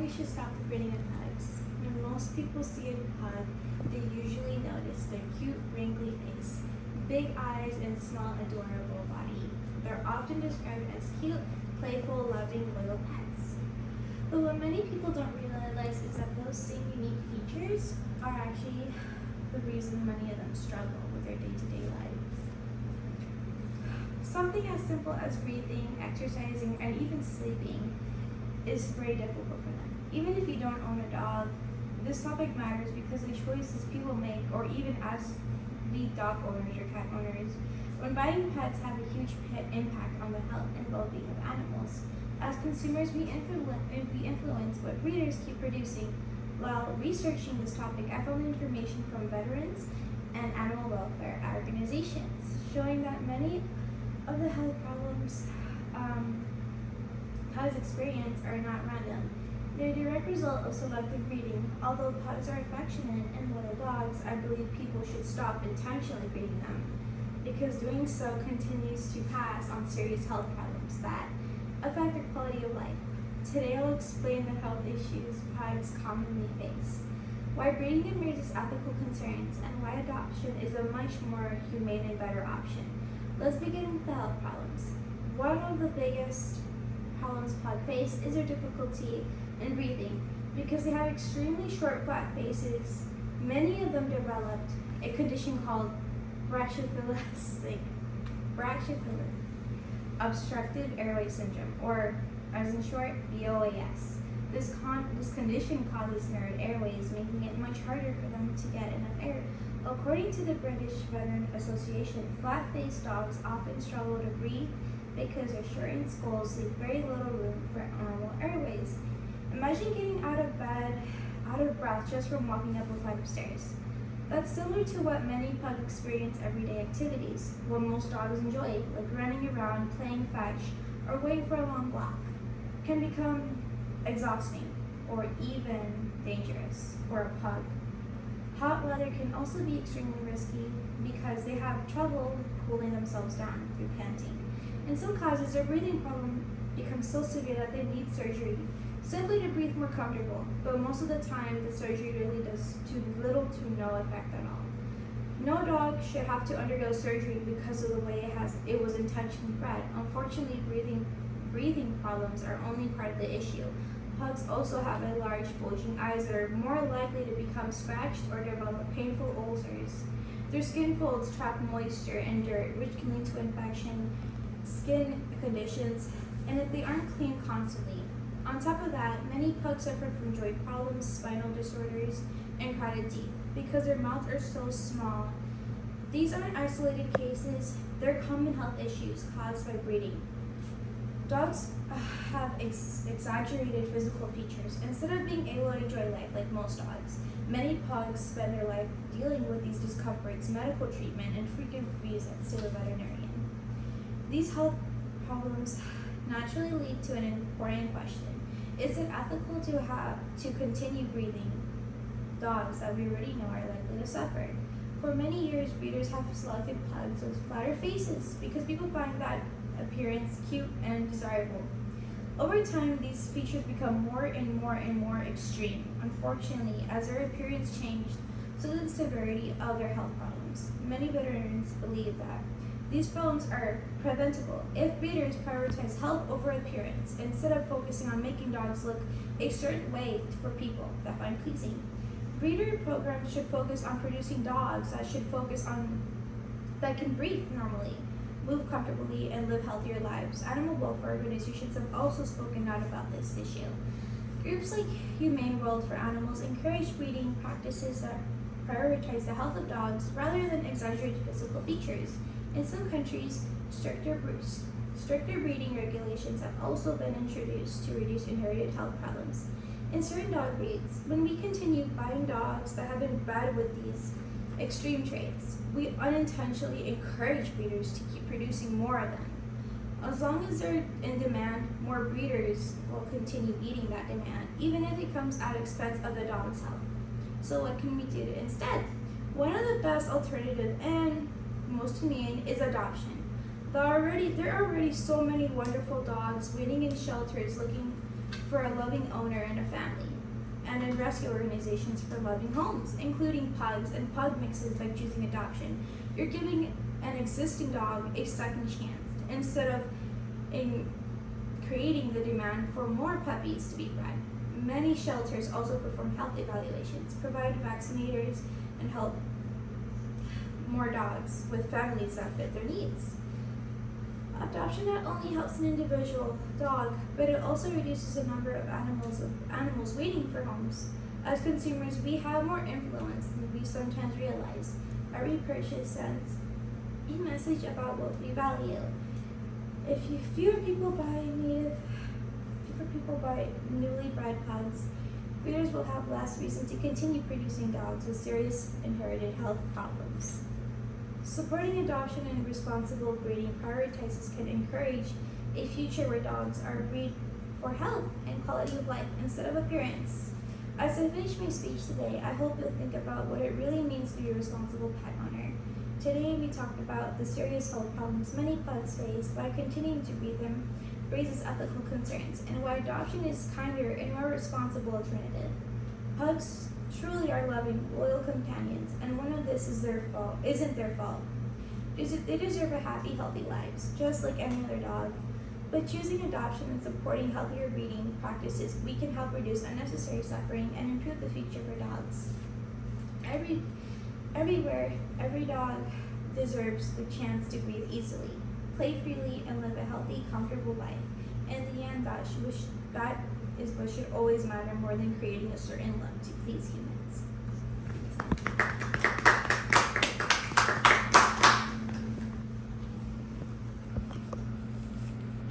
we should stop the breeding of pugs. When most people see a pug, they usually notice their cute, wrinkly face, big eyes, and small, adorable body. They're often described as cute, playful, loving, loyal pets. But what many people don't realize is that those same unique features are actually the reason many of them struggle with their day-to-day lives. Something as simple as breathing, exercising, and even sleeping is very difficult for them. Even if you don't own a dog, this topic matters because the choices people make, or even as the dog owners or cat owners, when buying pets have a huge impact on the health and well-being of animals. As consumers, we influence what breeders keep producing. While researching this topic, I found information from veterans and animal welfare organizations showing that many of the health problems pugs experience are not random. They're a direct result of selective breeding. Although pugs are affectionate and loyal dogs, I believe people should stop intentionally breeding them, because doing so continues to pass on serious health problems that affect their quality of life. Today I'll explain the health issues pugs commonly face, why breeding them raises ethical concerns, and why adoption is a much more humane and better option. Let's begin with the health problems. One of the biggest problems pugs face is their difficulty in breathing. Because they have extremely short, flat faces, many of them developed a condition called brachycephalic obstructive airway syndrome, or as in short, BOAS. This condition causes narrowed airways, making it much harder for them to get enough air. According to the British Veteran Association, flat-faced dogs often struggle to breathe because their shortened skulls leave very little room for normal airways. Imagine getting out of bed, out of breath just from walking up a flight of stairs. That's similar to what many pugs experience everyday activities, what most dogs enjoy, like running around, playing fetch, or going for a long walk, can become exhausting or even dangerous for a pug. Hot weather can also be extremely risky because they have trouble cooling themselves down through panting. In some cases, their breathing problem becomes so severe that they need surgery simply to breathe more comfortable, but most of the time the surgery really does too little to no effect at all. No dog should have to undergo surgery because of the way it was intentionally bred. Unfortunately, breathing problems are only part of the issue. Pugs also have a large bulging eyes that are more likely to become scratched or develop painful ulcers. Their skin folds trap moisture and dirt, which can lead to infection, skin conditions, and if they aren't cleaned constantly. On top of that, many pugs suffer from joint problems, spinal disorders, and crowded teeth because their mouths are so small. These aren't isolated cases, they're common health issues caused by breeding. Dogs have exaggerated physical features. Instead of being able to enjoy life like most dogs, many pugs spend their life dealing with these discomforts, medical treatment, and frequent visits to the veterinarian. These health problems naturally lead to an important question. Is it ethical to continue breeding dogs that we already know are likely to suffer? For many years, breeders have selected pugs with flatter faces because people find that appearance cute and desirable. Over time, these features become more and more extreme. Unfortunately, as their appearance changed, so did the severity of their health problems. Many veterinarians believe that these problems are preventable if breeders prioritize health over appearance instead of focusing on making dogs look a certain way for people that find pleasing. Breeder programs should focus on producing dogs that can breathe normally, move comfortably, and live healthier lives. Animal welfare organizations have also spoken out about this issue. Groups like Humane World for Animals encourage breeding practices that prioritize the health of dogs rather than exaggerated physical features. In some countries, stricter breeding regulations have also been introduced to reduce inherited health problems. In certain dog breeds, when we continue buying dogs that have been bred with these extreme traits, we unintentionally encourage breeders to keep producing more of them. As long as they're in demand, more breeders will continue meeting that demand, even if it comes at expense of the dog's health. So what can we do instead? One of the best alternatives and most humane is adoption. There are already so many wonderful dogs waiting in shelters looking for a loving owner and a family, and in rescue organizations for loving homes, including pugs and pug mixes. By choosing adoption, you're giving an existing dog a second chance instead of creating the demand for more puppies to be bred. Many shelters also perform health evaluations, provide vaccinators, and help more dogs with families that fit their needs. Adoption not only helps an individual dog, but it also reduces the number of animals waiting for homes. As consumers, we have more influence than we sometimes realize. Every purchase sends a message about what we value. If fewer people buy newly bred pugs, breeders will have less reason to continue producing dogs with serious inherited health problems. Supporting adoption and responsible breeding prioritizes can encourage a future where dogs are bred for health and quality of life instead of appearance. As I finish my speech today, I hope you'll think about what it really means to be a responsible pet owner. Today we talked about the serious health problems many pugs face by continuing to breed them, raises ethical concerns, and why adoption is kinder and more responsible alternative. Pugs truly are loving, loyal companions, and one of this isn't their fault. They deserve a happy, healthy lives, just like any other dog. By choosing adoption and supporting healthier breeding practices, we can help reduce unnecessary suffering and improve the future for dogs. Every dog deserves the chance to breathe easily, play freely, and live a healthy, comfortable life. In the end, that is what should always matter more than creating a certain look to please humans.